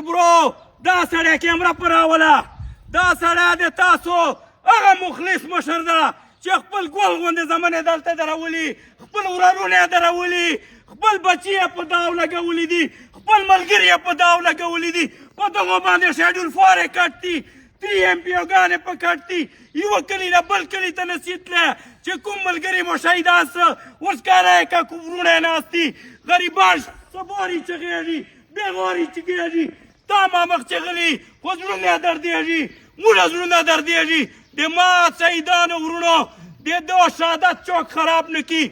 برو دا سړی کیمره په راوله دا سړی د تاسو هغه مخلص مشر ده چې خپل ګل غوندې زمنې دلته درولي خپل ورارونه یې درولي خپل بچي یې په داو لګولي دي خپل ملګري یې په داو لګولي دي په دغو باندې شیډول 4 یې کټ دي 3 MP ګانې په کټ دي یوه کلي نه بل کلي ته نسي تللی چې کوم ملګري مو شهیدان سه اوس ښکاره یې که وروڼه یې ناست دي غریبان سباري چغېږي بېغاري چغېږي تا مامخ چغلي خو زړونه یې دردېږي موږ زړونه دردېږي د ما شهیدانو وروڼو د دو شهادت چوک خراب نه کي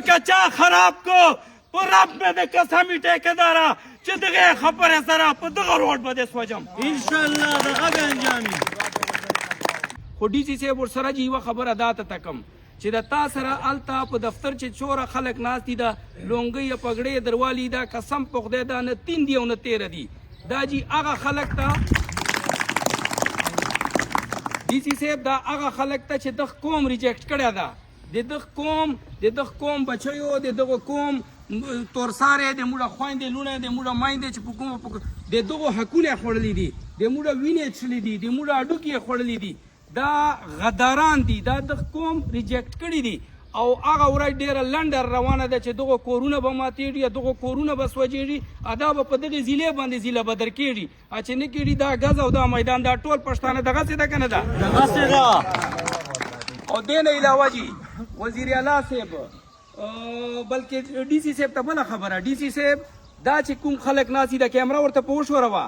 که چا خراب کو په رب مې د قسمي ټیکهداره چې دغې خبرې سره په دغه روډ به دې سوځم انشاءالله دغه به انجامي خو ډي سي صاحب ورسره چې یوه خبره دا ته تکم چې د تا سره هلته په دفتر چې څوره خلک ناست دي دا لونګۍ یا پګړۍ دروالي دا قسم په خدای دا نه 3 دي او نه 13 دي دا جی هغه خلک ته ډي سي صاحب دا هغه خلک ته چې دغه قوم ریجیکټ کړی ده د دغه قوم بچیو د دغه قوم تورسارې د موږه خویندې لوڼې د موږه میندې چې په کومه د دغو حقونه یې خوړلي دي د موږه وینې یې څښلي دي د موږه هډوکي یې خوړلي دي دا غداران دي دا دغه قوم ریجیکټ کړي دي او هغه ورځ ډېره لنډه روانه ده چې دغه کورونه به ماتېږي یا دغه کورونه به سوځېږي دا به په دغې ضلع باندې ضلع بدر کېږي چې نه کېږي دا ګز او دا میدان دا ټول پښتانه دغسې ده که نه ده دغسې ده او دې نه علاوه جي وزیر اعلی صاحب بلکې ډي سي صاحب ته بله خبره ډي سي صاحب دا چې کوم خلک ناست دي د کیمره ورته په وشوروه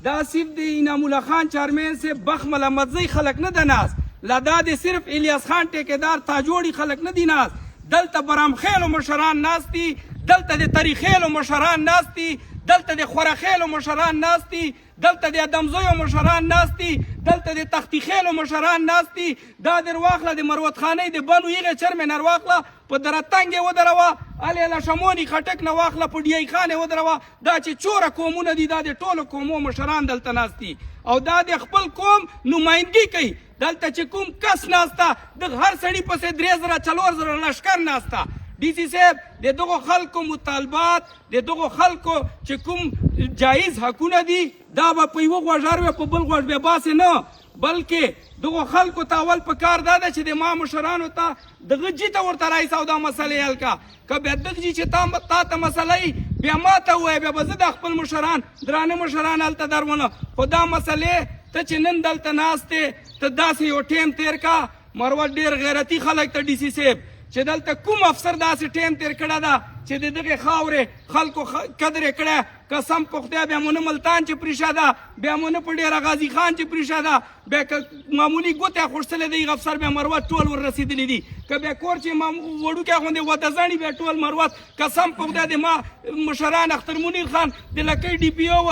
دا صرف د انعام الله خان چارمین صاحب بخمل احمدزی خلک نه ده ناست لا دا د صرف الیاس خان ټیکهدار تاجوړي خلک نه دي ناست دلته برامخیلو مشران ناست دي دلته د تریخیلو مشران ناست دي دلته د خورخیلو مشران ناست دي دلته د ادمزیو مشران ناست دي دلته د تختی خیلو مشران ناست دي دا در واخله د مروت خانۍ د بنو هغې چرمې نه واخله په درتنګ یې ودروه هلې له شموني خټک نه واخله په ډیای خان یې ودروه دا چې څوره قومونه دي دا د ټولو قومو مشران دلته ناست دي او دا د خپل قوم نمایندګي کوي دلته چې کوم کس ناسته د هر سړي پسې 3000 4000 لشکر ناسته ډي سي صاحب د دغو خلکو مطالبات د دغو خلکو چې کوم جایز حقونه دي دا به په یوه غوږ اروي په بل غوږ بیا باسې نه بلکې دغو خلکو ته اول په کار دا ده چې د ما مشرانو ته دغه جي ته ورته رایسه او دا مسلې حل که بیا دغه جي چې تا ته مسله یي بیا ما ته ووایه بیا به زه د خپل مشران درانه مشران هلته درونه خو دا مسلې ته چې نن دلته ناست دی ته داسې یو ټیم تیر کا مروت ډېر غیرتي خلک ته ډي سي صاحب چې دلته کوم افسر داسې ټیم تیر کړی ده چې د دغې خاورې خلکو قدر یې کړی قسم په خدای بیا مو نه ملتان چې پریښه ده بیا مو نه په ډېره غازي خان چې پریښه ده بیا که معمولي ګوتې خوړڅلی دی هغه افسر بیا مروت ټول ور رسېدلي دي که بیا کور چې وړوکی غوندې وده زڼي بیا ټول مروت قسم په خدای د ما مشران اختر منیر خان د لکۍ ډي پي او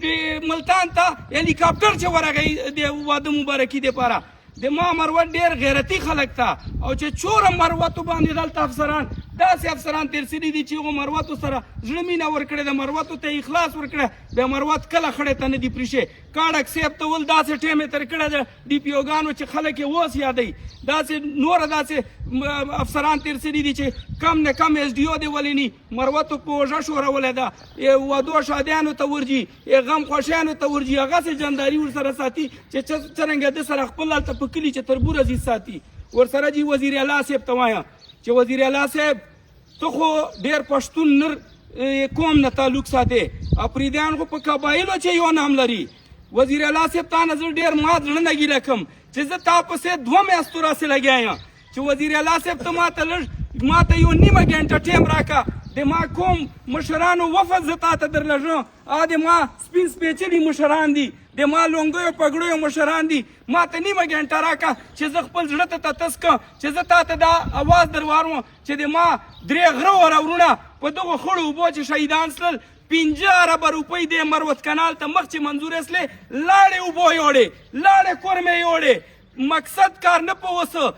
د ملتان ته هلیکاپټر چې ورغی د واده مبارکي دپاره د ما مروت ډېر غیرتي خلک ته او چې څوره مروتو باندې دلته افسران داسې افسران تېر سوي دي چې هغو مروتو سره زړه مینه ورکړې ده مروتو ته اخلاص ورکړی بیا مروت کله خړې ته نه دي پرېښې کاړک صاحب ته ول داسې ټیم یې تېر کړی ده ډي پي اوګانو چې خلک یې اوس یادوي داسې نوره داسې افسران تېر سوي دي چې کم نه کم ایس ډي او دې ولیني مروتو په اوږه شورولی ده ودو شادیانو ته ورځي غم خوښیانو ته ورځي هغسې جانداري ورسره ساتي چې څرنګه ده سره خپل هلته په کلي چې تربور عزیز ساتي ورسره جي وزیر اعلی صاحب ته وایم چې وزیر اعلی صاحب ته خو ډېر پښتون نر قوم نه تعلق ساتې افریدیان خو په قبایلو چې یو نام لري وزیر اعلی صاحب تا نه زه ډېر ما زړه نه ګیله کړم چې زه تا پسې 2 میاشتو راسې لګیا یم چې وزیر اعلی صاحب ته ما ته یو نیمه ګنټه ټیم راکړه د ما کوم مشرانو وفد زه تا ته درلږم د ما سپین سپېڅلي مشران دي د ما لونګیو پګړیو مشران دي ما ته نیمه ګنټه راکړه چې زه خپل زړه ته تتس کړم چې زه تا ته دا اواز در واروم چې د ما 3 غره وروڼه په دغو خړو اوبو چې شهیدان سلل 50 اربه روپۍ د مروت کنال ته مخ چې منظورې سلې لاړې اوبو یوړې لاړې کورمې یوړې مقصد کار نه په وسه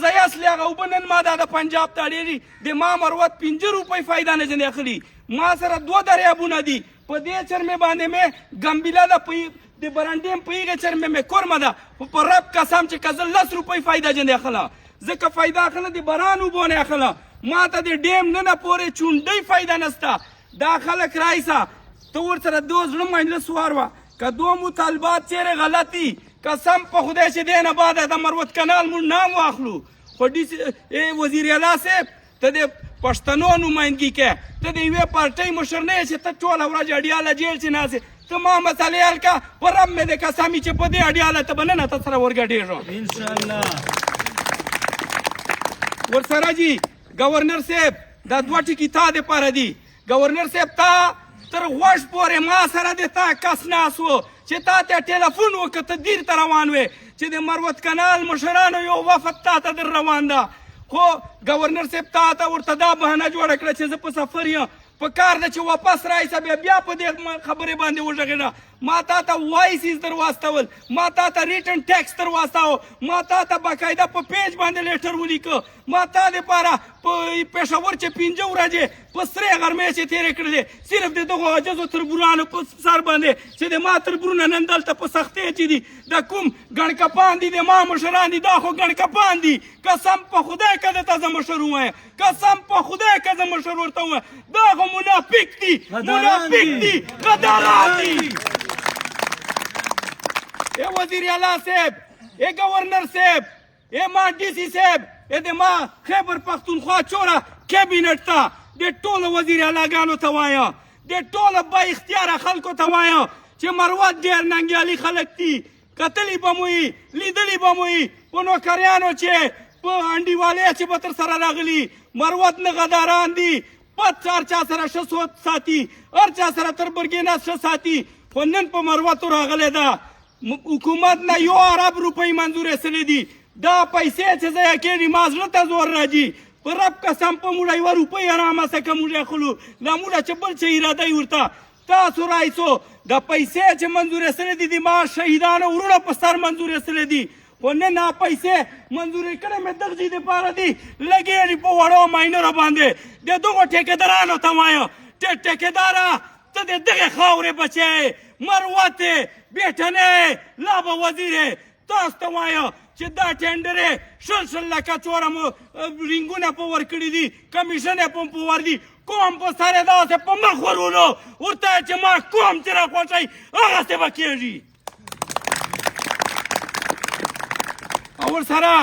زه اصلي هغه اوبه نن ما دا د پنجاب ته اړېږي د ما مروت 50 روپۍ فایده نه ځنې اخلي ما سره 2 دریابونه دي په دې چرمې باندې مې ګمبیله ده د برانډیم په هغې چرمې مې کورمه ده خو په رب قسم چې که زه 10 روپۍ فایده ځنې اخلم زه که فایده اخلم د بران اوبو نه اخلم ما ته د ډیم نه پورې چونډۍ فایده نسته دا خلک رایسه ته ورسره 2 زړه مجلس واروه که دو مطالبات چیرې غلطي قسم په خدای چې دی نه بعد د مروت کنال مونږ نام واخلو خو وزیر اعلی صاحب ته د پښتنو نمایندګي کې ته د یوې پارټۍ مشر نه یې چې ته ټوله ورځ اډیاله جیل چې ناستې ته ما مسالې حل کا په رب مې د قسم چې په دې اډیاله ته به نن ته سره ورګډېږم انشاءالله ورسره جي گورنر صاحب دا دوه ټکي تا دپاره دي گورنر صاحب تا تر غوږ پورې ما سره د تا کس ناست و چې تا ته ټلیفون وکړه ته دیر ته روان وې چې د مروت کنال مشرانو یو وفد تا ته در روان ده خو گورنر صاحب تا ته ورته دا بهانه جوړه کړه چې زه په سفر یم په کار ده چې واپس رایسه بیا په دې خبرې باندې وږغېږه ما تا ته وایسز در واستول ما تا ته ریټن ټیکس در واستاو ما تا ته باقاعده په پیج باندې لیټر ولیکه ما تا دپاره په پېښور چې 5 ورځې په سرې غرمې چې تېرې کړلې صرف د دغو عجزو تربورانو په سر باندې چې د ما تربورونه نن دلته په سختۍ چې دي د کوم ګڼکپان دي د ما مشران دي دا خو ګڼکپان دي قسم په خدای که درته زه مشر ووایم قسم په خدای که زه مشر ورته ووایم دا خو منافق دي منافق دي غداران دي اے وزیر اعلی صاحب اے گورنر صاحب اے ما ډي سي صاحب اے د ما خیبر پښتونخوا چوره کابینټ ته د ټولو وزیر اعلیګانو ته وایم د ټولو با اختیاره خلکو ته وایم چې مروت ډېر ننګیالي خلک دي کتلي به مو وي لیدلي به مو وي په نوکریانو چې په انډیوالۍ چې به تر سره راغلي مروت نه غداران دي پت هر چا سره ښه سوچ ساتي هر چا سره تر برګېنه ښه ساتي خو نن په مروتو راغلی ده حکومت نه 1 ارب روپۍ منظورې سوي دي دا پیسې چې ضایع کېږي ما زړه ته زور راځي په رب قسم په موږ 1 روپۍ ارامه څه که موږ اخلو دا موږ چې بل څه اراده یې ورته تاسو رایسو دا پیسې چې منظورې سوي دي د ما شهیدانو وروڼو په سر منظورې سوي دي خو نن هغه پیسې منظورې کړې مې دغه ځای دپاره دي لګېږي په وړو ماینرو باندې د دغو ټیکهدارانو ته وایم ټیکهداره ته د دغې خاورې بچی مروت بیټنې لا به وزیرې تاسو ته وایم چې دا ټینډرې شل لکه چوره مو رینګونه په ورکړي دي کمیشن یې په ور دي کوم په سر یې داسې په مخ ورولو ورته چې ما کوم چې راخوښوي هغسې به کېږي او ورسره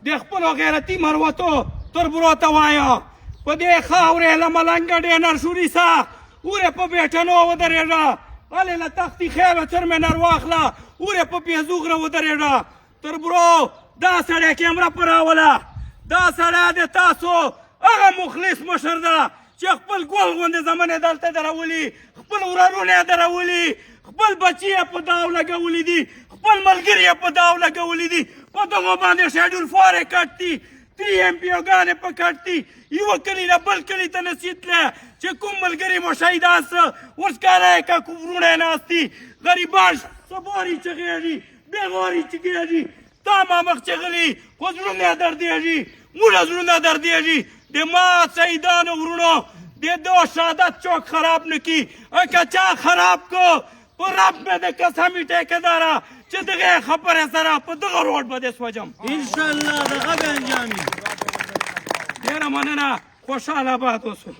د خپلو غیرتي مروتو تربورو ته وایم په دې خاورې له ملنګه ډینر شوري سه ورې په بیټنو ودرېږه هلې له تختې خیله چرمینر واخله ورې په پیزو غره ودرېږه تربورو دا سړی کیمره په راوله دا سړی د تاسو هغه مخلص مشر ده چې خپل ګل غوندې زمن یې دلته درولي خپل ورارونه یې درولي خپل بچي یې په داو لګولي دي خپل ملګري یې په داو لګولي دي په دغو باندې شیډول 4 یې کټ دي 3 MP ګانې په کټ دي یوه کلي نه بل کلي ته نصیحت کړه چې کوم ملګري مو شهیدان څه ورسکاره یې که وروڼه یې ناست دي غریبان سباري چغېږي بېغاري چغېږي تا ما مخ چغلي خو زړونه یې دردېږي موږ زړونه دردېږي د ما شهیدانو وروڼو د دو شهادت چوک خراب نه کي که چا خراب کو په رب مې د قسمي ټیکهداره چې دغې خبرې سره په دغه روډ به دې سوځم انشاءالله د غږ انجامي ډېره مننه خوشحاله باد اوسو